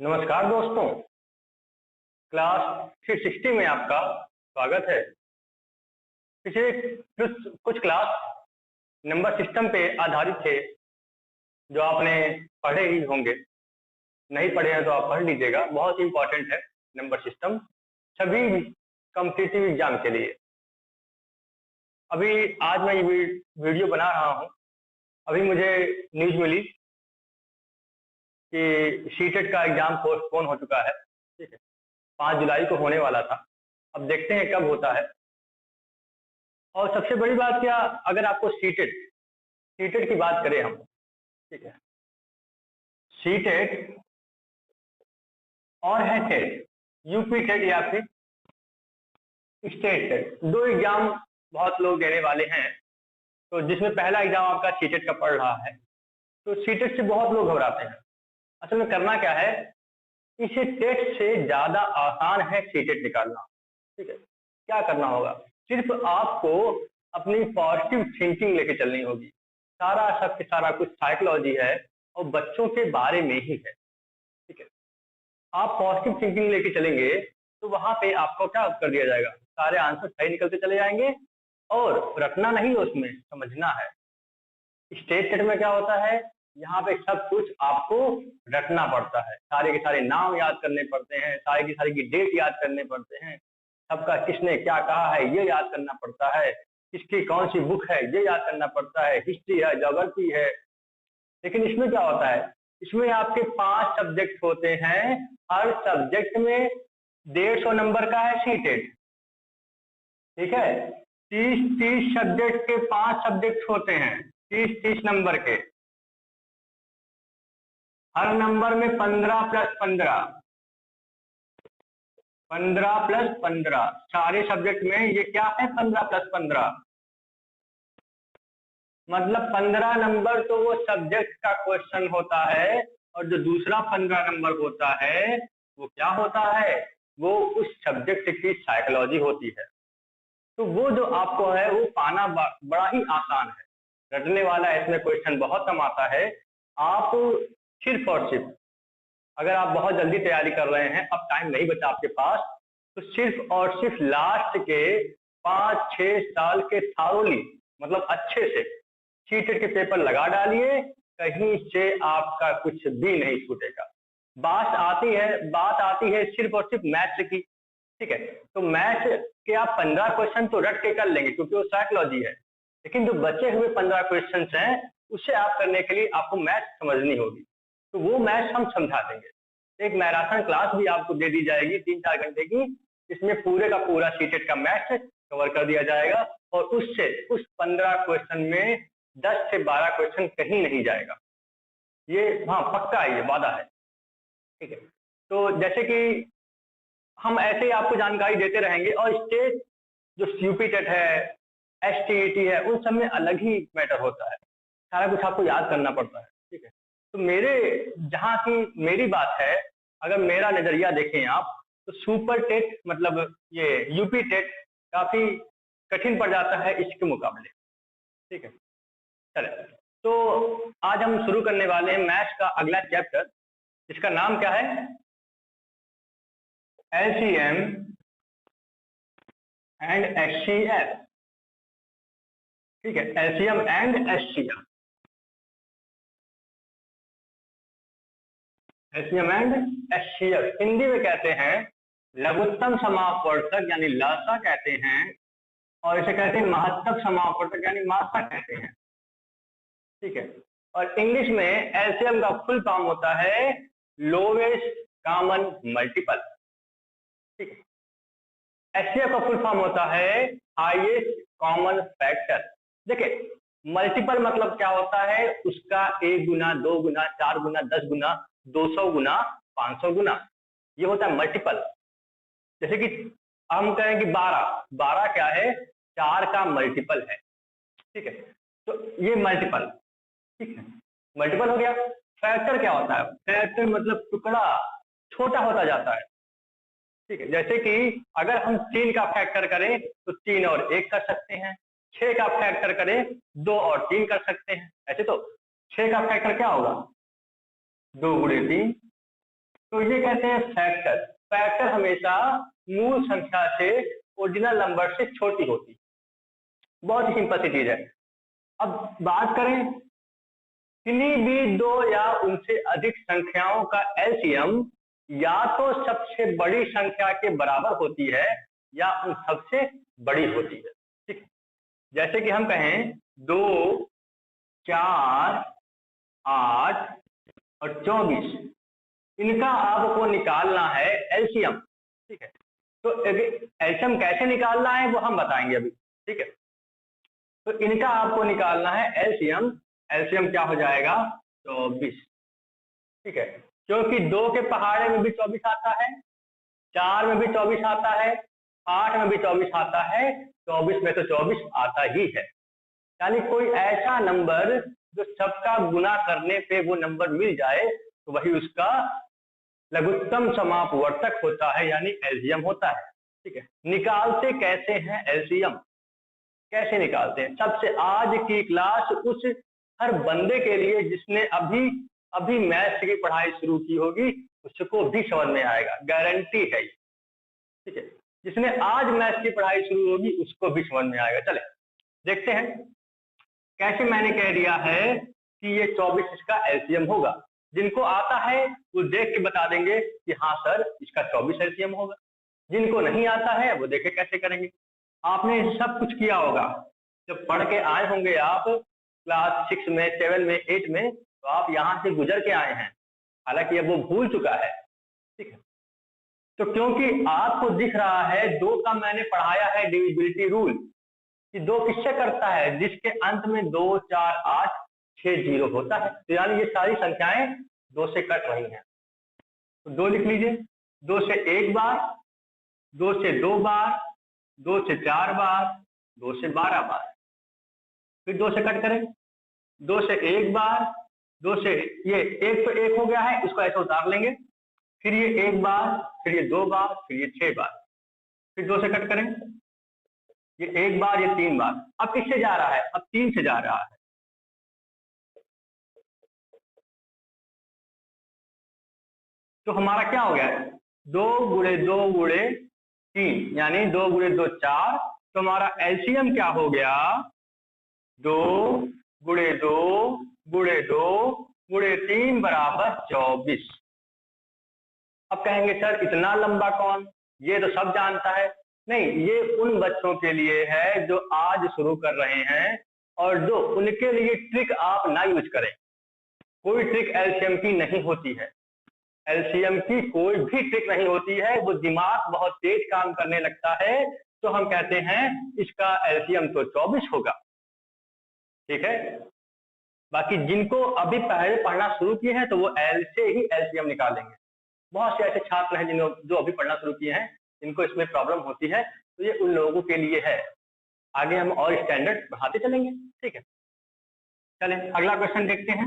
नमस्कार दोस्तों, क्लास 360 में आपका स्वागत है। पिछले कुछ क्लास नंबर सिस्टम पे आधारित थे, जो आपने पढ़े ही होंगे। नहीं पढ़े हैं तो आप पढ़ लीजिएगा, बहुत इंपॉर्टेंट है नंबर सिस्टम सभी कॉम्पिटिटिव एग्जाम के लिए। अभी आज मैं ये वीडियो बना रहा हूँ। अभी मुझे न्यूज मिली कि सीटेट का एग्जाम पोस्टपोन हो चुका है। ठीक है, 5 जुलाई को होने वाला था। अब देखते हैं कब होता है। और सबसे बड़ी बात क्या, अगर आपको सीटेट की बात करें हम, ठीक है, सीटेट और है टेट, यूपी टेट या फिर स्टेट टेट, दो एग्जाम बहुत लोग देने वाले हैं। तो जिसमें पहला एग्जाम आपका सीटेट का पढ़ रहा है, तो सीटेट से बहुत लोग घबराते हैं। असल में करना क्या है, इसे टेट से ज्यादा आसान है सीटेट निकालना। ठीक है, क्या करना होगा, सिर्फ आपको अपनी पॉजिटिव थिंकिंग लेके चलनी होगी। सारा सब सारा कुछ साइकोलॉजी है और बच्चों के बारे में ही है। ठीक है, आप पॉजिटिव थिंकिंग लेके चलेंगे तो वहां पे आपको क्या कर दिया जाएगा, सारे आंसर सही निकलते चले जाएंगे। और रटना नहीं, उसमें समझना है। स्टेट टेट में क्या होता है, यहाँ पे सब कुछ आपको रटना पड़ता है। सारे के सारे नाम याद करने पड़ते हैं, सारे की सारी की डेट याद करने पड़ते हैं, सबका किसने क्या कहा है ये याद करना पड़ता है, किसकी कौन सी बुक है ये याद करना पड़ता है, हिस्ट्री है, ज्योग्राफी है। लेकिन इसमें क्या होता है, इसमें आपके 5 सब्जेक्ट होते हैं, हर सब्जेक्ट में 150 नंबर का है सीटेट। ठीक है, 30 सब्जेक्ट के 5 सब्जेक्ट होते हैं, 30 नंबर के। हर नंबर में 15 + 15, 15 + 15, सारे सब्जेक्ट में ये क्या है, 15 + 15, मतलब 15 नंबर तो वो सब्जेक्ट का क्वेश्चन होता है। और जो दूसरा 15 नंबर होता है वो क्या होता है, वो उस सब्जेक्ट की साइकोलॉजी होती है। तो वो जो आपको है वो पाना बड़ा ही आसान है, रटने वाला इसमें क्वेश्चन बहुत कम आता है। आप सिर्फ और सिर्फ, अगर आप बहुत जल्दी तैयारी कर रहे हैं, अब टाइम नहीं बचा आपके पास, तो सिर्फ और सिर्फ लास्ट के 5-6 साल के थारोली, मतलब अच्छे से सीटेट के पेपर लगा डालिए, कहीं से आपका कुछ भी नहीं छूटेगा। बात आती है सिर्फ और सिर्फ मैथ्स की। ठीक है, तो मैथ्स के आप 15 क्वेश्चन तो रट के कर लेंगे क्योंकि वो साइकोलॉजी है। लेकिन जो बचे हुए 15 क्वेश्चन हैं, उसे आप करने के लिए आपको मैथ्स समझनी होगी। तो वो मैथ्स हम समझा देंगे। एक मैराथन क्लास भी आपको दे दी जाएगी 3-4 घंटे की, इसमें पूरे का पूरा सीटेट का मैथ्स कवर कर दिया जाएगा। और उस 15 क्वेश्चन में 10 से 12 क्वेश्चन कहीं नहीं जाएगा, ये हाँ पक्का है, ये वादा है। ठीक है, तो जैसे कि हम ऐसे ही आपको जानकारी देते रहेंगे। और स्टेट जो यूपी टेट है, STET है, उन सब में अलग ही मैटर होता है, सारा कुछ आपको याद करना पड़ता है। ठीक है, तो जहाँ की मेरी बात है, अगर मेरा नजरिया देखें आप, तो सुपर टेट मतलब ये यूपी टेट काफी कठिन पड़ जाता है इसके मुकाबले। ठीक है, चले तो आज हम शुरू करने वाले हैं मैथ्स का अगला चैप्टर, जिसका नाम क्या है, LCM एंड HCF। ठीक है, LCM and HCF, LCM and HCF Hindi में कहते हैं लघुत्तम समापवर्तक यानी लासा कहते हैं, और इसे कहते हैं महत्तम समापवर्तक यानी मासा कहते हैं। ठीक है, और इंग्लिश में LCM का फुल फॉर्म होता है लोवेस्ट कॉमन मल्टीपल। ठीक है, HCF का फुल फॉर्म होता है हाईएस्ट कॉमन फैक्टर। देखिए, मल्टीपल मतलब क्या होता है, उसका 1 गुना, 2 गुना, 4 गुना, 10 गुना, 200 गुना, 500 गुना, ये होता है मल्टीपल। जैसे कि हम कहें कि 12 क्या है, 4 का मल्टीपल है। ठीक है, तो ये मल्टीपल, ठीक है, मल्टीपल हो गया। फैक्टर क्या होता है, फैक्टर मतलब टुकड़ा छोटा होता जाता है। ठीक है, जैसे कि अगर हम 3 का फैक्टर करें तो 3 और 1 कर सकते हैं, 6 का फैक्टर करें 2 और 3 कर सकते हैं। ऐसे तो 6 का फैक्टर क्या होगा, 2 × 3, तो ये कहते हैं फैक्टर। फैक्टर हमेशा मूल संख्या से, ओरिजिनल नंबर से छोटी होती है। बहुत ही सिंपल सी चीज है। अब बात करें, किन्हीं भी दो या उनसे अधिक संख्याओं का एलसीएम या तो सबसे बड़ी संख्या के बराबर होती है या उन सबसे बड़ी होती है। ठीक, जैसे कि हम कहें 2, 4, 8 और 24, इनका आपको निकालना है एलसीएम। ठीक है, तो एलसीएम कैसे निकालना है वो हम बताएंगे अभी। ठीक है, तो इनका आपको निकालना है एलसीएम। एलसीएम क्या हो जाएगा? 24। ठीक है, क्योंकि 2 के पहाड़े में भी 24 आता है, 4 में भी 24 आता है, 8 में भी 24 आता है, 24 में तो 24 आता ही है। यानी कोई ऐसा नंबर जो सबका गुना करने पे वो नंबर मिल जाए तो वही उसका लघुत्तम समापवर्तक होता है, यानी एलसीएम होता है। ठीक है, निकालते कैसे हैं एलसीएम? कैसे निकालते हैं? सबसे आज की क्लास उस हर बंदे के लिए जिसने अभी अभी मैथ्स की पढ़ाई शुरू की होगी उसको भी समझ में आएगा, गारंटी है। ठीक है, जिसने आज मैथ्स की पढ़ाई शुरू होगी उसको भी समझ में आएगा। चले देखते हैं कैसे मैंने कह दिया है कि ये 24 इसका एलसीएम होगा। जिनको आता है वो देख के बता देंगे कि हाँ सर इसका 24 एलसीएम होगा। जिनको नहीं आता है वो देखे कैसे करेंगे। आपने सब कुछ किया होगा, जब पढ़ के आए होंगे आप क्लास 6 में, 7 में, 8 में, तो आप यहाँ से गुजर के आए हैं, हालांकि अब वो भूल चुका है। ठीक है, तो क्योंकि आपको दिख रहा है 2 का मैंने पढ़ाया है डिविजिबिलिटी रूल कि 2 किससे करता है? जिसके अंत में 2, 4, 8, 6 0 होता है। तो यानी ये सारी संख्याएं 2 से कट रही हैं। तो 2 लिख लीजिए, 2 से 1 बार, 2 से 2 बार, 2 से 4 बार, 2 से 12 बार। फिर 2 से कट करें, 2 से 1 बार, 2 से ये 1 तो 1 हो गया है, इसको ऐसे उतार लेंगे, फिर ये 1 बार, फिर ये 2 बार, फिर ये 6 बार, फिर 2 से कट करें, ये 1 बार, ये 3 बार। अब किससे जा रहा है? अब 3 से जा रहा है। तो हमारा क्या हो गया? 2 गुणे 2 गुणे 3, यानी 2 गुणे 2 4। तो हमारा एलसीएम क्या हो गया? 2 गुणे 2 गुणे 2 गुणे 3 बराबर 24। अब कहेंगे सर इतना लंबा कौन? ये तो सब जानता है। नहीं, ये उन बच्चों के लिए है जो आज शुरू कर रहे हैं और जो उनके लिए ट्रिक आप ना यूज करें। कोई ट्रिक एलसीएम की नहीं होती है, एलसीएम की कोई भी ट्रिक नहीं होती है। वो दिमाग बहुत तेज काम करने लगता है तो हम कहते हैं इसका एलसीएम तो 24 होगा। ठीक है, बाकी जिनको अभी पहले पढ़ना शुरू किए हैं तो वो एल से ही एलसीएम निकालेंगे। बहुत से ऐसे छात्र हैं जो अभी पढ़ना शुरू किए हैं, इनको इसमें प्रॉब्लम होती है, तो ये उन लोगों के लिए है। आगे हम और स्टैंडर्ड बढ़ाते चलेंगे। ठीक है, चलें अगला क्वेश्चन देखते हैं।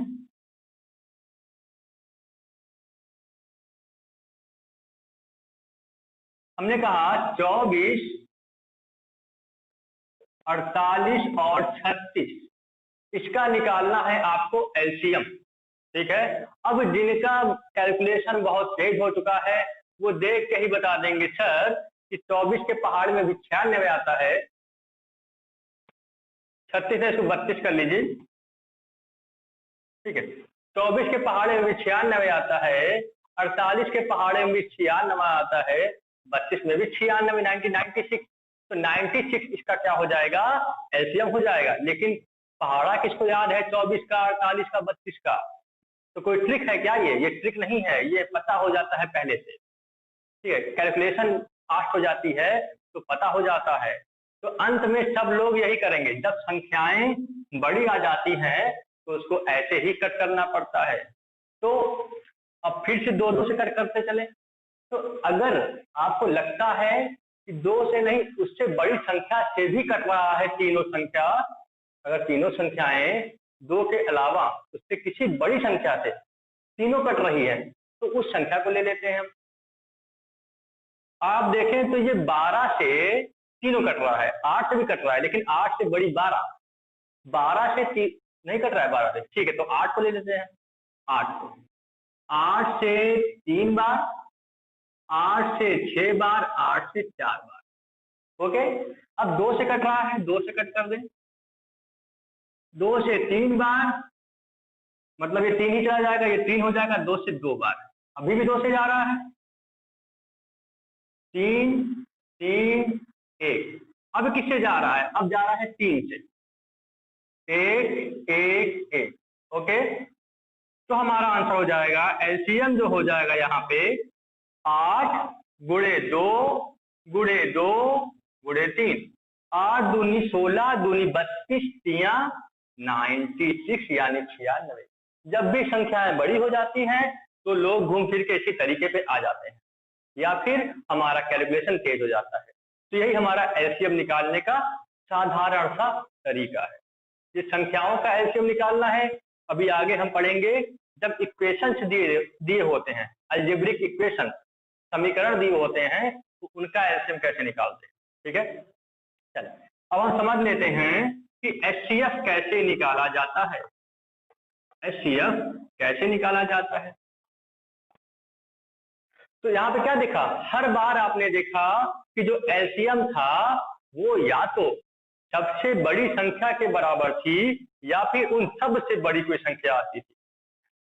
हमने कहा 24, 48 और 36, इसका निकालना है आपको एलसीएम। ठीक है, अब जिनका कैलकुलेशन बहुत तेज हो चुका है वो देख के ही बता देंगे सर कि 24 के पहाड़ में भी 96 आता है, 36 है इसको 32 कर लीजिए। ठीक है, 24 के पहाड़े में भी 96 आता है, 48 के पहाड़े में भी 96 आता है, 32 में भी 96, 96। तो 96 इसका क्या हो जाएगा? एलसीएम हो जाएगा। लेकिन पहाड़ा किसको याद है? 24 का, 48 का, 32 का। तो कोई ट्रिक है क्या? ये ट्रिक नहीं है, ये पता हो जाता है पहले से। ठीक है, कैलकुलेशन फास्ट हो जाती है तो पता हो जाता है। तो अंत में सब लोग यही करेंगे, जब संख्याएं बड़ी आ जाती हैं तो उसको ऐसे ही कट करना पड़ता है। तो अब फिर से 2 से कट करते चले। तो अगर आपको लगता है कि 2 से नहीं उससे बड़ी संख्या से भी कट रहा है तीनों संख्या, अगर तीनों संख्याएं 2 के अलावा उससे किसी बड़ी संख्या से तीनों कट रही है तो उस संख्या को ले लेते हैं हम। आप देखें तो ये 12 से तीनों कट रहा है, 8 से भी कट रहा है, लेकिन 8 से बड़ी 12, 12 से नहीं कट रहा है 12 से। ठीक है, तो 8 को ले लेते हैं, 8 को। 8 से 3 बार, 8 से 6 बार, 8 से 4 बार। ओके, अब 2 से कट रहा है, 2 से कट कर दें। 2 से 3 बार, मतलब ये 3 ही चला जाएगा, ये 3 हो जाएगा। 2 से 2 बार, अभी भी 2 से जा रहा है। 3 3 1, अब किससे जा रहा है? अब जा रहा है 3 से। 1 1 1। ओके, तो हमारा आंसर हो जाएगा, एलसीएम जो हो जाएगा यहाँ पे 8 गुणे 2 गुणे 2 गुणे 3। 8 दूनी 16, दूनी 32, 3 96 यानी 96। जब भी संख्याएं बड़ी हो जाती हैं तो लोग घूम फिर के इसी तरीके पे आ जाते हैं, या फिर हमारा कैलकुलेशन तेज हो जाता है। तो यही हमारा एलसीएम निकालने का साधारण सा तरीका है। ये संख्याओं का एलसीएम निकालना है। अभी आगे हम पढ़ेंगे जब इक्वेशंस दिए होते हैं, अलजेब्रिक इक्वेशन, समीकरण दिए होते हैं, तो उनका एलसीएम कैसे निकालते हैं। ठीक है, चलिए अब हम समझ लेते हैं कि एचसीएफ कैसे निकाला जाता है। एचसीएफ कैसे निकाला जाता है? तो यहाँ पे क्या देखा, हर बार आपने देखा कि जो एलसीएम था वो या तो सबसे बड़ी संख्या के बराबर थी या फिर उन सब से बड़ी कोई संख्या आती थी।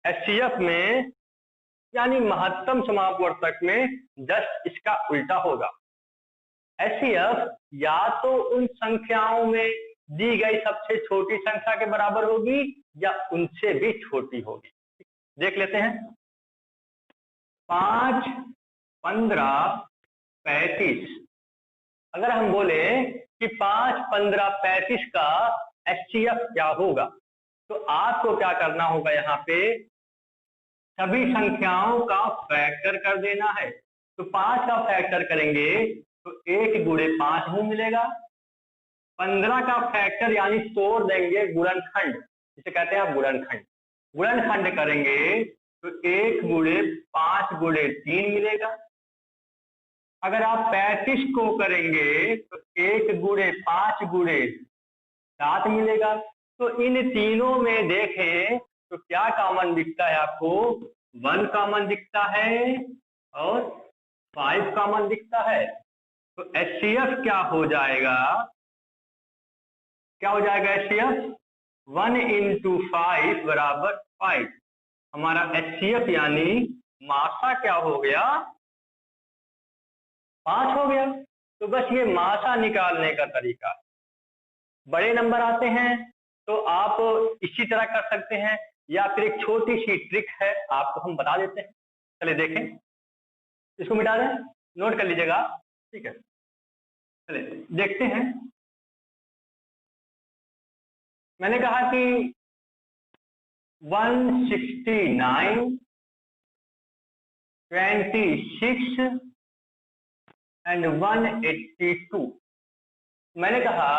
एचसीएफ में यानी महत्तम समापवर्तक में जस्ट इसका उल्टा होगा। एचसीएफ या तो उन संख्याओं में दी गई सबसे छोटी संख्या के बराबर होगी या उनसे भी छोटी होगी। देख लेते हैं। 5 15 35, अगर हम बोले कि 5 15 35 का एचसीएफ क्या होगा, तो आपको क्या करना होगा, यहाँ पे सभी संख्याओं का फैक्टर कर देना है। तो 5 का फैक्टर करेंगे तो 1 गुणे 5 ही मिलेगा। 15 का फैक्टर यानी तोड़ देंगे, गुणनखंड जिसे कहते हैं आप गुणनखंड। गुणनखंड करेंगे तो 1 गुणे 5 गुणे 3 मिलेगा। अगर आप 35 को करेंगे तो 1 गुणे 5 गुणे 7 मिलेगा। तो इन तीनों में देखें तो क्या कॉमन दिखता है आपको? 1 कॉमन दिखता है और 5 कॉमन दिखता है। तो एचसीएफ क्या हो जाएगा? क्या हो जाएगा एचसीएफ? 1 into 5 बराबर 5। हमारा एचसीएफ यानी मासा क्या हो गया? 5 हो गया। तो बस ये मासा निकालने का तरीका। बड़े नंबर आते हैं तो आप इसी तरह कर सकते हैं, या फिर एक छोटी सी ट्रिक है आपको हम बता देते हैं। चलिए देखें, इसको मिटा दें, नोट कर लीजिएगा। ठीक है, चलिए देखते हैं। मैंने कहा कि 169 26 एंड 182। मैंने कहा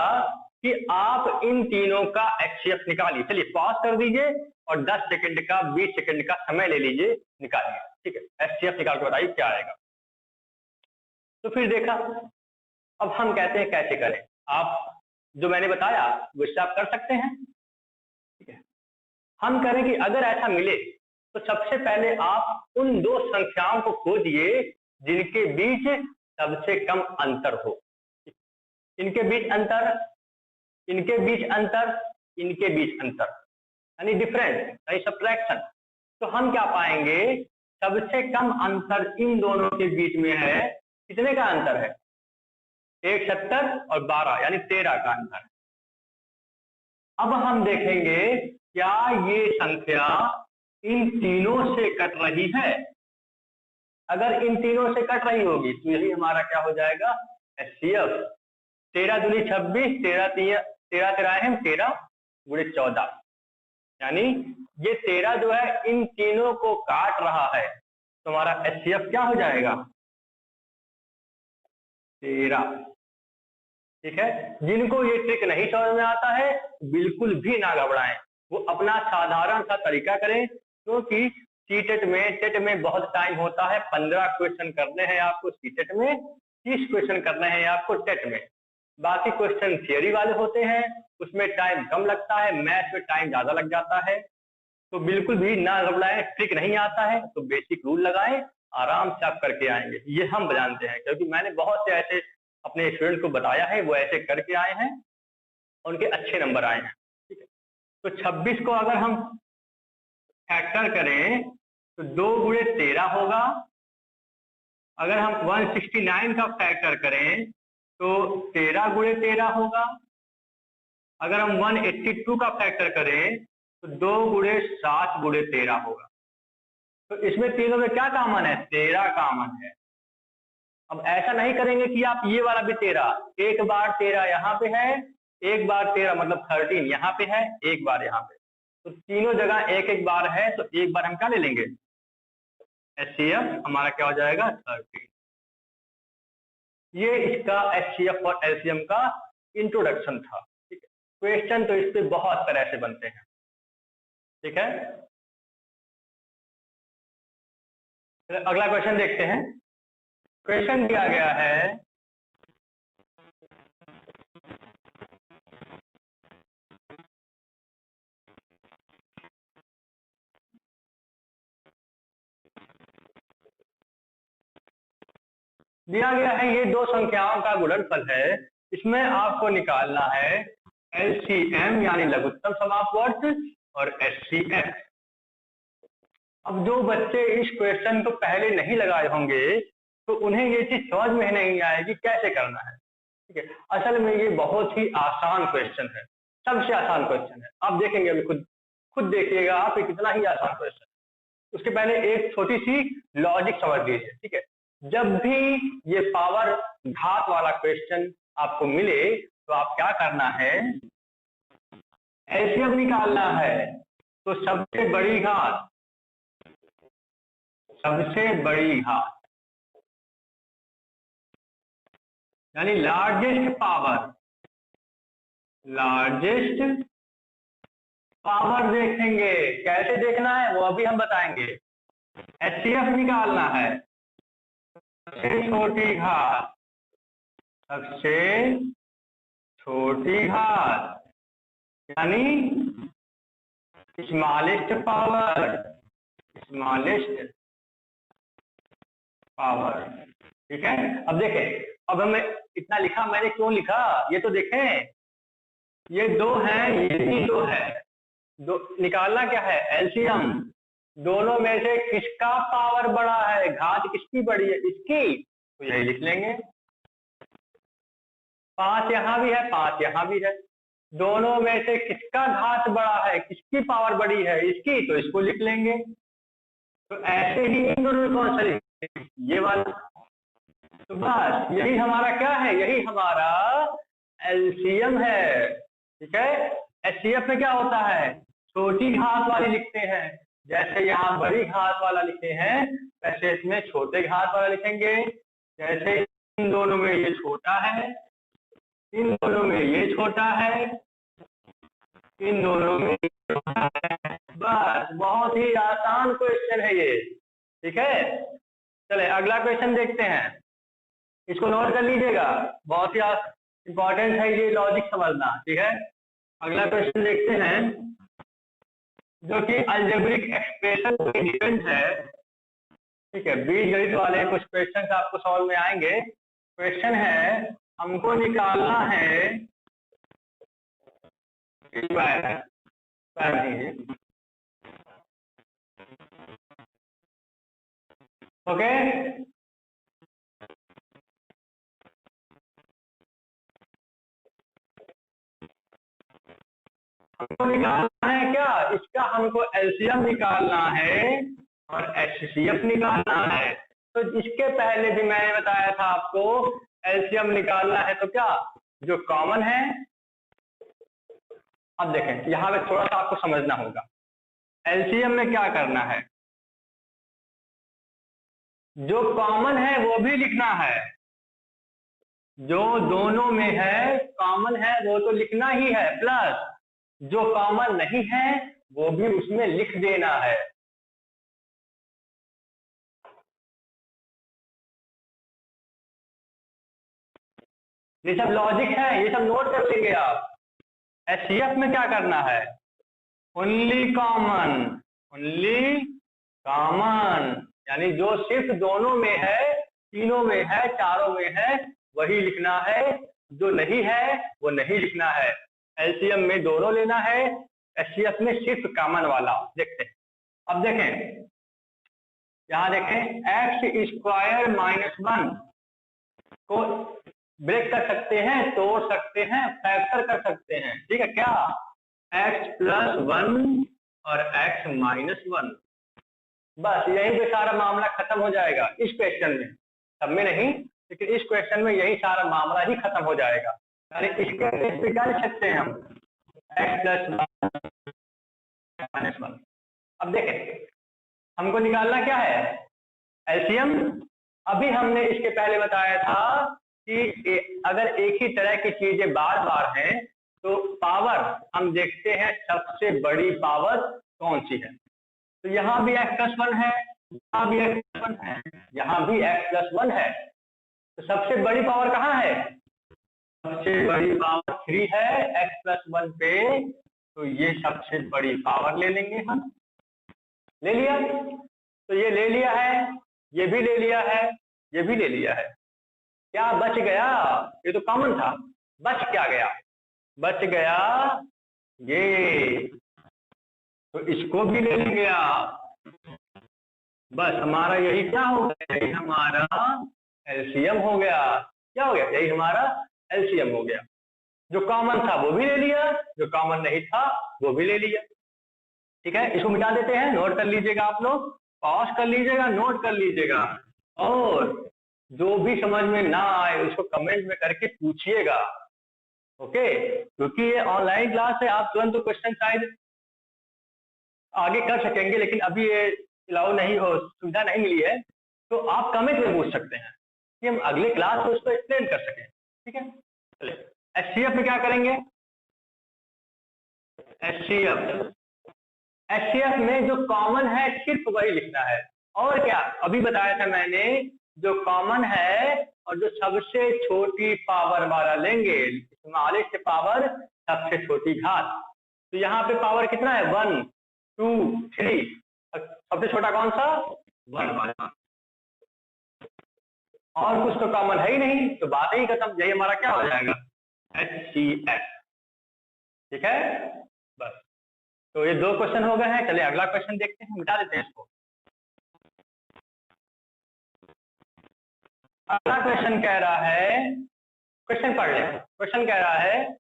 कि आप इन तीनों का एचसीएफ निकालिए। चलिए पॉज कर दीजिए और 10 सेकंड का 20 सेकंड का समय ले लीजिए, निकालिए। ठीक है, एचसीएफ निकाल के बताइए क्या आएगा। तो फिर देखा, अब हम कहते हैं कैसे करें। आप जो मैंने बताया वो इससे आप कर सकते हैं। ठीक है, हम करें कि अगर ऐसा मिले तो सबसे पहले आप उन दो संख्याओं को खोजिए जिनके बीच सबसे कम अंतर हो। इनके बीच अंतर, इनके बीच अंतर, इनके बीच अंतर, यानी डिफरेंस यानी सब्ट्रैक्शन। तो हम क्या पाएंगे? सबसे कम अंतर इन दोनों के बीच में है। कितने का अंतर है? 170 और 12 यानी 13 का अंतर। अब हम देखेंगे क्या ये संख्या इन तीनों से कट रही है। अगर इन तीनों से कट रही होगी तो यही हमारा क्या हो जाएगा? एचसीएफ। 13 दूनी 26, 13 13 गुणे 14, यानी ये 13 जो है इन तीनों को काट रहा है। तो हमारा एचसीएफ क्या हो जाएगा? 13। ठीक है, जिनको ये ट्रिक नहीं समझ में आता है बिल्कुल भी ना घबराएं, वो अपना साधारण सा तरीका करें, क्योंकि सीटेट में टेट में बहुत टाइम होता है। 15 क्वेश्चन करने हैं आपको सीटेट में, 30 क्वेश्चन करने हैं आपको टेट में। बाकी क्वेश्चन थियरी वाले होते हैं, उसमें टाइम कम लगता है, मैथ में टाइम ज्यादा लग जाता है। तो बिल्कुल भी ना घबराएं, ट्रिक नहीं आता है तो बेसिक रूल लगाएं, आराम से आप करके आएंगे। ये हम जानते हैं क्योंकि मैंने बहुत से ऐसे अपने स्टूडेंट को बताया है, वो ऐसे करके आए हैं और उनके अच्छे नंबर आए हैं। ठीक है, तो 26 को अगर हम फैक्टर करें तो 2 गुणे 13 होगा। अगर हम 169 का फैक्टर करें तो 13 गुणे 13 होगा। अगर हम 182 का फैक्टर करें तो 2 गुणे 7 गुणे 13 होगा। तो इसमें तीनों में क्या कॉमन है? 13 कॉमन है। अब ऐसा नहीं करेंगे कि आप ये वाला भी 13, एक बार 13 यहाँ पे है, एक बार 13 मतलब 13 यहाँ पे है, एक बार यहाँ पे, तो तीनों जगह एक एक बार है, तो एक बार हम क्या ले लेंगे? HCF हमारा क्या हो जाएगा? 13। ये इसका HCF और LCM का इंट्रोडक्शन था। ठीक है, क्वेश्चन तो इस पे बहुत तरह से बनते हैं। ठीक है, अगला क्वेश्चन देखते हैं। क्वेश्चन दिया गया है ये दो संख्याओं का गुणनफल है, इसमें आपको निकालना है LCM यानी लघुत्तम समापवर्त और HCF। अब जो बच्चे इस क्वेश्चन को पहले नहीं लगाए होंगे तो उन्हें ये चीज समझ में नहीं आएगी कैसे करना है। ठीक है, असल में ये बहुत ही आसान क्वेश्चन है, सबसे आसान क्वेश्चन है। आप देखेंगे अभी खुद देखिएगा आप, ये कितना ही आसान क्वेश्चन है। उसके पहले एक छोटी सी लॉजिक समझ लीजिए। ठीक है, जब भी ये पावर घात वाला क्वेश्चन आपको मिले तो आप क्या करना है? एलसीएम निकालना है। तो सबसे बड़ी घात यानी लार्जेस्ट पावर देखेंगे। कैसे देखना है वो अभी हम बताएंगे। HCF निकालना है, सबसे छोटी घात यानी स्मॉलेस्ट पावर। ठीक है, अब देखें, अब हमें इतना लिखा, मैंने क्यों लिखा ये तो देखें। ये 2 है, ये भी 2 है, निकालना क्या है? एलसीएम। दोनों में से किसका पावर बड़ा है? घात किसकी बड़ी है? इसकी। तो यही लिख लेंगे। 5 यहाँ भी है, 5 यहाँ भी है, दोनों में से किसका घात बड़ा है? किसकी पावर बड़ी है? इसकी। तो इसको लिख लेंगे। तो ऐसे ही इन दोनों में कौन सा लिखेंगे? ये वाला। तो बस यही हमारा क्या है? यही हमारा एलसीएम है। ठीक है, HCF में क्या होता है? छोटी घात वाली लिखते हैं। जैसे यहाँ बड़ी घात वाला लिखे हैं वैसे इसमें छोटे घात वाला लिखेंगे। जैसे इन दोनों में ये छोटा है, इन दोनों में ये छोटा है, इन दोनों में ये छोटा है। बस बहुत ही आसान क्वेश्चन है ये। ठीक है, चले अगला क्वेश्चन देखते हैं। इसको नोट कर लीजिएगा, बहुत ही इंपॉर्टेंट है ये लॉजिक समझना। ठीक है, अगला क्वेश्चन देखते हैं जो कि अलजेब्रिक एक्सप्रेशन पे डिपेंड है। ठीक है, बीजगणित वाले कुछ क्वेश्चन आपको समझ में आएंगे। क्वेश्चन है, हमको निकालना है ओके, हमको निकालना है क्या? इसका हमको एलसीएम निकालना है और HCF निकालना है। तो इसके पहले भी मैंने बताया था आपको, एलसीएम निकालना है तो क्या जो कॉमन है। अब देखें यहाँ पे थोड़ा सा आपको समझना होगा, एलसीएम में क्या करना है? जो कॉमन है वो भी लिखना है, जो दोनों में है कॉमन है वो तो लिखना ही है, प्लस जो कॉमन नहीं है वो भी उसमें लिख देना है। ये सब लॉजिक है, ये सब नोट कर लेंगे आप। HCF में क्या करना है? ओनली कॉमन, ओनली कॉमन, यानी जो सिर्फ दोनों में है, तीनों में है, चारों में है, वही लिखना है। जो नहीं है वो नहीं लिखना है। एलसीएम में दोनों लेना है, एचसीएफ में सिर्फ कॉमन वाला। देखते हैं, अब देखें, यहाँ देखें, एक्स स्क्वायर माइनस 1 को ब्रेक कर सकते हैं, तोड़ सकते हैं, फैक्टर कर सकते हैं। ठीक है क्या? एक्स प्लस 1 और एक्स माइनस 1, बस यही पे सारा मामला खत्म हो जाएगा इस क्वेश्चन में। सब में नहीं, लेकिन इस क्वेश्चन में यही सारा मामला ही खत्म हो जाएगा। यानी इसके पे क्या लिख सकते हैं हम? X plus minus 1। अब देखें, हमको निकालना क्या है? एलसीएम। अभी हमने इसके पहले बताया था कि अगर एक ही तरह की चीजें बार बार हैं तो पावर हम देखते हैं सबसे बड़ी पावर कौन सी है। तो यहाँ भी x प्लस 1 है, यहाँ भी x प्लस 1 है, यहाँ भी x प्लस 1 है। तो सबसे बड़ी पावर कहाँ है? सबसे बड़ी पावर 3 है x प्लस 1 पे। तो ये सबसे बड़ी पावर ले लेंगे हम। ले लिया, तो ये ले लिया है, ये भी ले लिया है, ये भी ले लिया है। क्या बच गया? ये तो कॉमन था, बच क्या गया? बच गया ये, तो इसको भी ले लेंगे आप। बस हमारा यही क्या हो गया? यही हमारा एलसीएम हो गया। क्या हो गया? यही हमारा एलसीएम हो गया। जो कॉमन था वो भी ले लिया, जो कॉमन नहीं था वो भी ले लिया। ठीक है, इसको मिटा देते हैं। नोट कर लीजिएगा, आप लोग पॉज कर लीजिएगा, नोट कर लीजिएगा, और जो भी समझ में ना आए उसको कमेंट में करके पूछिएगा। ओके, क्योंकि ये ऑनलाइन क्लास है, आप तुरंत तो क्वेश्चन शायद आगे कर सकेंगे, लेकिन अभी ये अलाउ नहीं हो, सुविधा नहीं मिली है। तो आप कमेंट में पूछ सकते हैं कि हम अगले क्लास में उसको एक्सप्लेन कर सकें। ठीक है, चलिए एचसीएफ में क्या करेंगे? एचसीएफ में जो कॉमन है सिर्फ वही लिखना है। और क्या अभी बताया था मैंने, जो कॉमन है और जो सबसे छोटी पावर वाला लेंगे, स्मॉलेस्ट से पावर सबसे छोटी घात। तो यहाँ पे पावर कितना है? 1 2 3। सबसे छोटा कौन सा? 1 वाला। और कुछ तो कॉमन है ही नहीं, तो बात ही खत्म। यही हमारा क्या हो जाएगा? HCF। ठीक है, बस। तो ये 2 क्वेश्चन हो गए हैं। चलिए अगला क्वेश्चन देखते हैं, मिटा देते हैं इसको। अगला क्वेश्चन कह रहा है, क्वेश्चन पढ़ ले। क्वेश्चन कह रहा है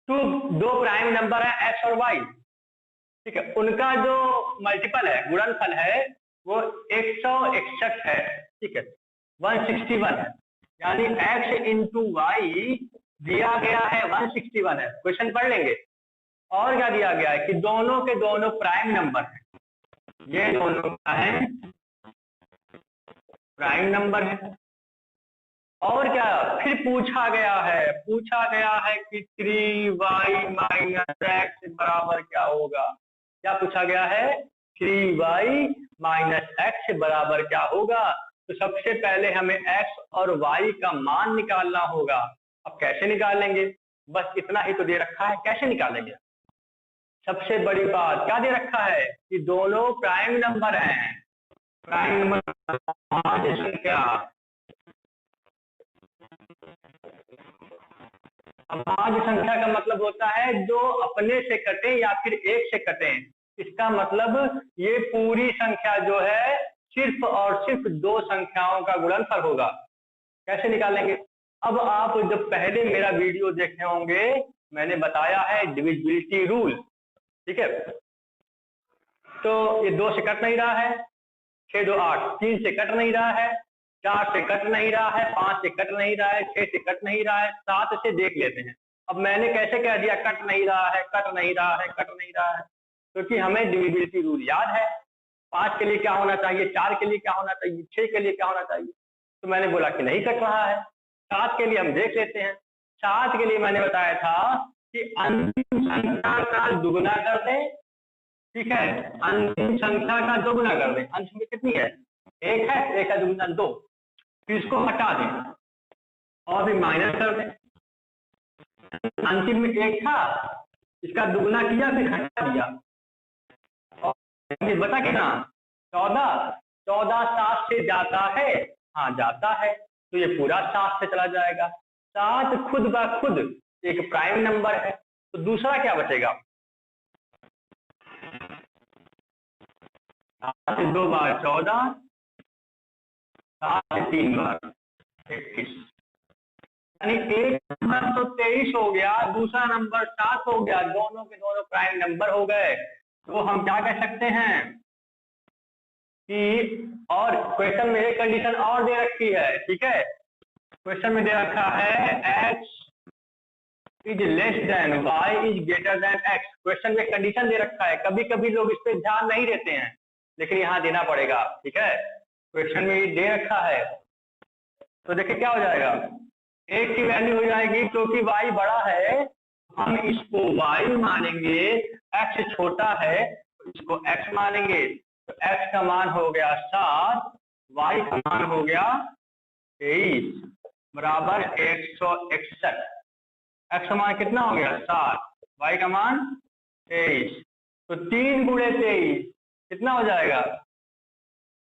दो प्राइम नंबर है एक्स और वाई। ठीक है, उनका जो मल्टीपल है, गुणनफल है, वो 161 है। ठीक है, 161 है, यानी x इंटू वाई दिया गया है 161 है। क्वेश्चन पढ़ लेंगे। और क्या दिया गया है कि दोनों के दोनों प्राइम नंबर हैं। ये दोनों क्या है? प्राइम नंबर है। और क्या फिर पूछा गया है कि 3y माइनस एक्स बराबर क्या होगा? क्या पूछा गया है? 3y माइनस एक्स बराबर क्या होगा? तो सबसे पहले हमें x और y का मान निकालना होगा। अब कैसे निकालेंगे? बस इतना ही तो दे रखा है, कैसे निकालेंगे? सबसे बड़ी बात क्या दे रखा है कि दोनों प्राइम नंबर हैं। प्राइम नंबर संख्या, अभाज्य संख्या का मतलब होता है जो अपने से कटे या फिर एक से कटे। इसका मतलब ये पूरी संख्या जो है सिर्फ और सिर्फ 2 संख्याओं का गुणनफल होगा। कैसे निकालेंगे? अब आप जब पहले मेरा वीडियो देखे होंगे, मैंने बताया है डिविजिबिलिटी रूल। ठीक है, तो ये 2 से कट नहीं रहा है, 6 2 8, 3 से कट नहीं रहा है, 4 से कट नहीं रहा है, 5 से कट नहीं रहा है, 6 से कट नहीं रहा है, 7 से देख लेते हैं। अब मैंने कैसे कह दिया कट नहीं रहा है, कट नहीं रहा है, कट नहीं रहा है? क्योंकि हमें डिविजिबिलिटी रूल याद है। 5 के लिए क्या होना चाहिए, 4 के लिए क्या होना चाहिए, 6 के लिए क्या होना चाहिए। तो मैंने बोला कि नहीं कट रहा है। 7 के लिए हम देख लेते हैं। 7 के लिए मैंने बताया था कि अंतिम संख्या का दुगुना कर दें। ठीक है, अंतिम संख्या का दोगुना कर दें। अंश में कितनी है? 1 है, 1 का दुगुना 2। फिर इसको हटा दें और फिर माइनस कर दें। अंतिम में 1 था, इसका दुगुना किया फिर हटा दिया, बता कितना 14, 14 7 से जाता है, हाँ जाता है, तो ये पूरा 7 से चला जाएगा। 7 खुद ब खुद एक प्राइम नंबर है, तो दूसरा क्या बचेगा, 7 से 2 बार 14, 7 से 3 बार 21, यानी एक नंबर तो 23 हो गया, दूसरा नंबर 7 हो गया, दोनों के दोनों प्राइम नंबर हो गए। तो हम क्या कह सकते हैं कि, और क्वेश्चन में एक कंडीशन और दे रखी है, ठीक है, क्वेश्चन में दे रखा है x is less than y is greater than x। Question में कंडीशन दे रखा है, कभी कभी लोग इस पे ध्यान नहीं देते हैं, लेकिन यहाँ देना पड़ेगा, ठीक है, क्वेश्चन में ये दे रखा है। तो देखिए क्या हो जाएगा, एक की वैल्यू हो जाएगी, क्योंकि y बड़ा है हम इसको y मानेंगे, x छोटा है इसको x मानेंगे, तो x का मान हो गया 7, y का मान हो गया 23 बराबर 161। x का मान कितना हो गया 7, y का मान 23, तो 3 गुणे 23 कितना हो जाएगा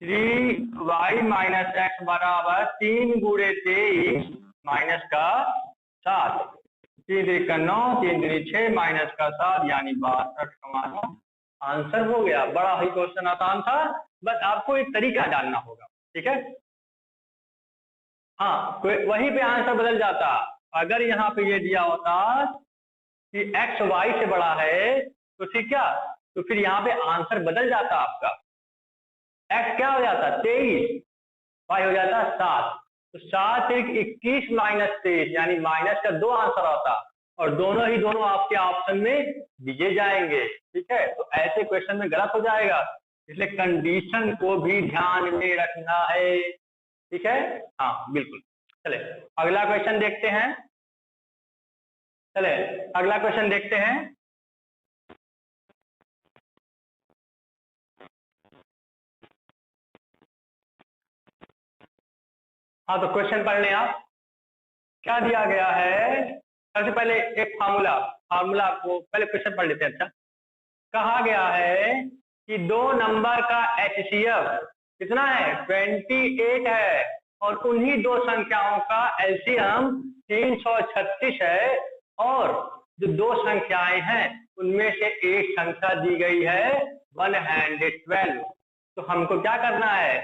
3y माइनस x बराबर 3 गुणे 23 माइनस का 7, 3 3 का 9, 3 3 6 माइनस का 7 यानी 62 का मान आंसर हो गया। बड़ा ही क्वेश्चन आसान था, बस आपको एक तरीका जानना होगा, ठीक है। हाँ, वहीं पे आंसर बदल जाता, अगर यहाँ पे ये दिया होता कि x y से बड़ा है तो ठीक क्या, तो फिर यहाँ पे आंसर बदल जाता आपका, x क्या हो जाता 23, y हो जाता 7, तो 7 21 माइनस 23 यानी माइनस का 2 आंसर आता, और दोनों ही दोनों आपके ऑप्शन में दिए जाएंगे, ठीक है। तो ऐसे क्वेश्चन में गलत हो जाएगा, इसलिए कंडीशन को भी ध्यान में रखना है, ठीक है। हाँ बिल्कुल, चले अगला क्वेश्चन देखते हैं, चले अगला क्वेश्चन देखते हैं। हाँ तो क्वेश्चन पढ़ लें आप, क्या दिया गया है। सबसे पहले एक फार्मूला को पहले क्वेश्चन पढ़ लेते हैं। अच्छा, कहा गया है कि 2 नंबर का HCF कितना है 28 है, और उन्हीं 2 संख्याओं का LCM 336 है, और जो 2 संख्याएं हैं उनमें से एक संख्या दी गई है 112। तो हमको क्या करना है,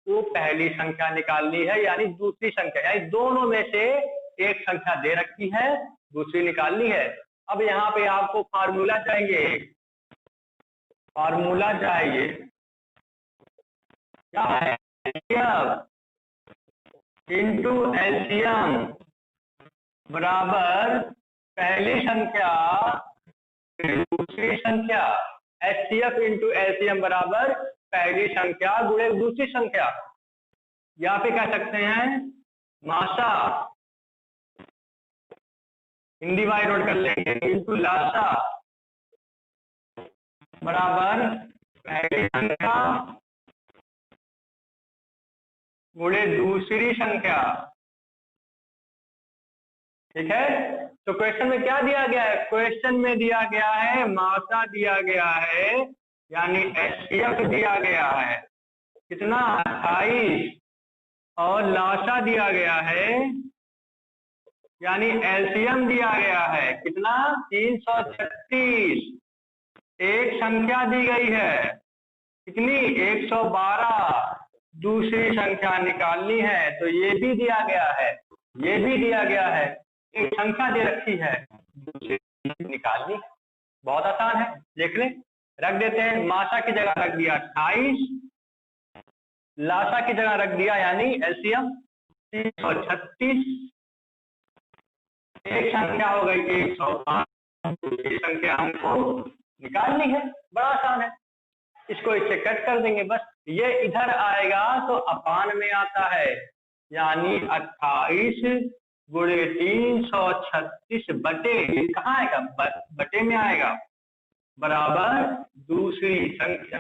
वो पहली संख्या निकालनी है, यानी दूसरी संख्या, यानी दोनों में से एक संख्या दे रखी है, दूसरी निकालनी है। अब यहाँ पे आपको फार्मूला चाहिए, फार्मूला चाहिए क्या है, इंटू LCM बराबर पहली संख्या दूसरी संख्या, HCF इंटू LCM बराबर पहली संख्या गुणे दूसरी संख्या, या फिर कह सकते हैं मासा, हिंदी बाई नोट कर लेंगे, इंटू लासा बराबर पहली संख्या गुणे दूसरी संख्या, ठीक है। तो क्वेश्चन में क्या दिया गया है, क्वेश्चन में दिया गया है मासा दिया गया है, यानी HCF दिया गया है कितना 28, और लासा दिया गया है यानी LCM दिया गया है कितना 336, एक संख्या दी गई है कितनी 112, दूसरी संख्या निकालनी है, तो ये भी दिया गया है, ये भी दिया गया है, एक संख्या दे रखी है, दूसरी निकालनी है। बहुत आसान है, देख लें, रख देते हैं, मासा की जगह रख दिया 28, लासा की जगह रख दिया यानी LCM 336, एक संख्या हो गई 105, दूसरी संख्या हमको निकालनी है, बड़ा आसान है, इसको इससे कट कर देंगे बस, ये इधर आएगा तो अपान में आता है, यानी 28 गुणे 336 बटे, कहाँ आएगा बटे में आएगा, बराबर दूसरी संख्या,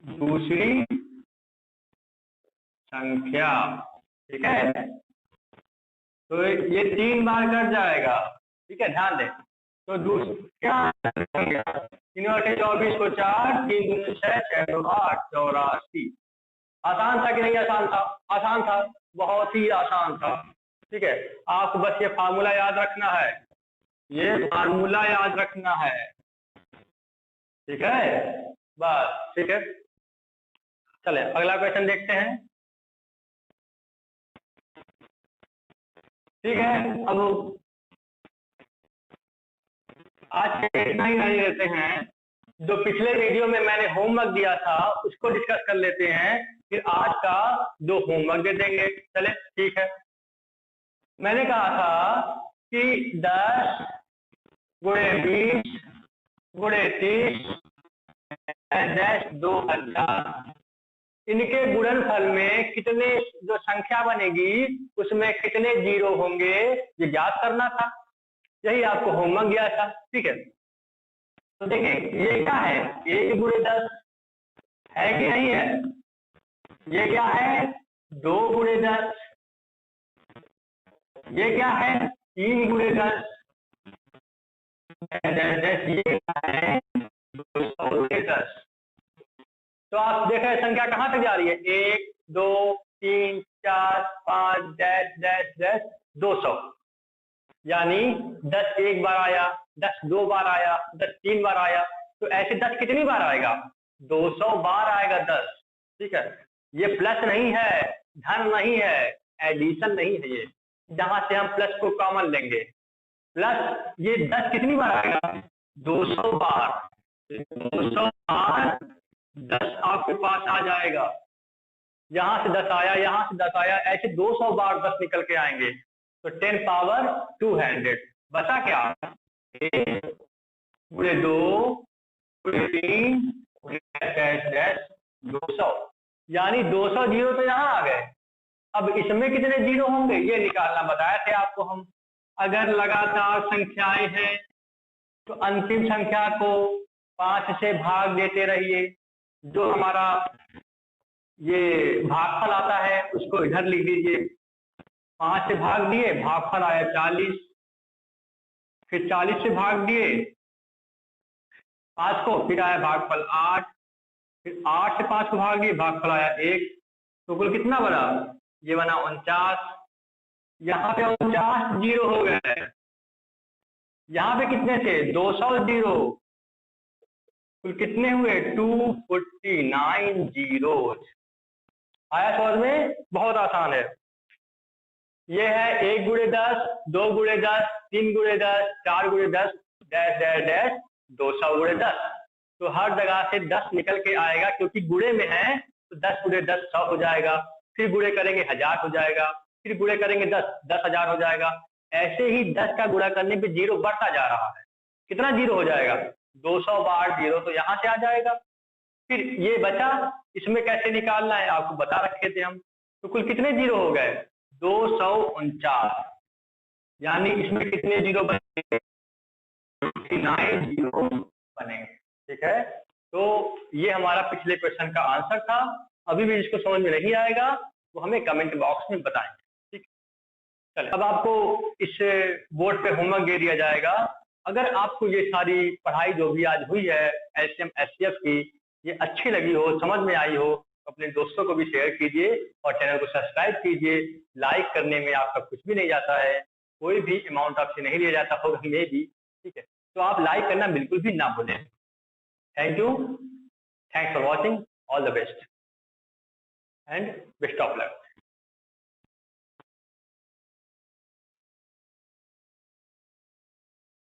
दूसरी संख्या, ठीक है। तो ये 3 बार कट जाएगा, ठीक है, ध्यान दें। तो क्या 3 × 24 को 4, 3 × 6 6 × 8 84। आसान था कि नहीं आसान था? आसान था, बहुत ही आसान था। ठीक है, आपको बस ये फार्मूला याद रखना है, ये फार्मूला याद रखना है। ठीक है, बस ठीक है। चले अगला क्वेश्चन देखते हैं। ठीक है, अब आज इतना ही नहीं लेते हैं। जो पिछले वीडियो में मैंने होमवर्क दिया था उसको डिस्कस कर लेते हैं, फिर आज का 2 होमवर्क दे देंगे। चले ठीक है। मैंने कहा था कि 10 × 20 × 30 2000 इनके गुणनफल में कितने जो संख्या बनेगी उसमें कितने जीरो होंगे ये ज्ञात करना था। यही आपको होमवर्क दिया था। ठीक है, तो देखिए ये क्या है, 1 × 10 है कि नहीं है? ये क्या है, 2 × 10, ये क्या है, 3 × 10, ये क्या है, 200 × 10। तो आप देखें संख्या कहां तक जा रही है, 1 2 3 4 5 डैश डैश डैश 200। यानी 10 एक बार आया, 10 2 बार आया, 10 3 बार आया, तो ऐसे 10 कितनी बार आएगा, 200 बार आएगा 10। ठीक है, ये प्लस नहीं है, धन नहीं है, एडिशन नहीं है, ये जहां से हम प्लस को कॉमन लेंगे। प्लस ये 10 कितनी बार आएगा, 200 बार। 200 बार 10 आपके पास आ जाएगा। यहां से 10 आया, यहां से 10 आया, ऐसे 200 बार 10 निकल के आएंगे। तो 10 पावर 200 बचा क्या, 1 × 2 × 3 डैश 200। यानी 200 जीरो तो यहाँ आ गए। अब इसमें कितने जीरो होंगे ये निकालना बताया थे आपको हम। अगर लगातार संख्याएं हैं तो अंतिम संख्या को 5 से भाग देते रहिए। जो हमारा ये भागफल आता है उसको इधर लिख दीजिए। 5 से भाग दिए, भागफल आया 40। फिर 40 से भाग दिए 5 को, फिर आया भागफल 8। फिर 8 से 5 को भाग दिए, भागफल आया 1। तो कुल कितना बना, ये बना 49। यहाँ पे 49 जीरो हो गए। यहाँ पे कितने थे, 200 जीरो। कुल कितने हुए, 249 जीरो। आया समझ में? बहुत आसान है। ये है 1 × 10, 2 × 10, 3 × 10, 4 × 10 डैश डैश डैश 200 × 10। तो हर जगह से 10 निकल के आएगा, क्योंकि गुणे में है तो 10 × 10 100 हो जाएगा। फिर गुणे करेंगे 1000 हो जाएगा। फिर गुणे करेंगे 10 10,000 हो जाएगा। ऐसे ही 10 का गुणा करने पे जीरो बढ़ता जा रहा है। कितना जीरो हो जाएगा, 200 बार जीरो, तो यहाँ से आ जाएगा। फिर ये बचा, इसमें कैसे निकालना है आपको बता रखे थे हम। तो कुल कितने जीरो हो गए, 249। यानी इसमें कितने जीरो बनेंगे, 59 जीरो बनेंगे। ठीक है, तो ये हमारा पिछले क्वेश्चन का आंसर था। अभी भी जिसको समझ में नहीं आएगा वो हमें कमेंट बॉक्स में बताएं। ठीक, चलिए अब आपको इस बोर्ड पे होमवर्क दे दिया जाएगा। अगर आपको ये सारी पढ़ाई जो भी आज हुई है एलसीएम एचसीएफ की, ये अच्छी लगी हो, समझ में आई हो, अपने दोस्तों को भी शेयर कीजिए और चैनल को सब्सक्राइब कीजिए। लाइक करने में आपका कुछ भी नहीं जाता है, कोई भी अमाउंट आपसे नहीं लिया जाता होगा मे भी। ठीक है, तो आप लाइक करना बिल्कुल भी ना भूलें। Thank you, thanks for watching, all the best and best of luck.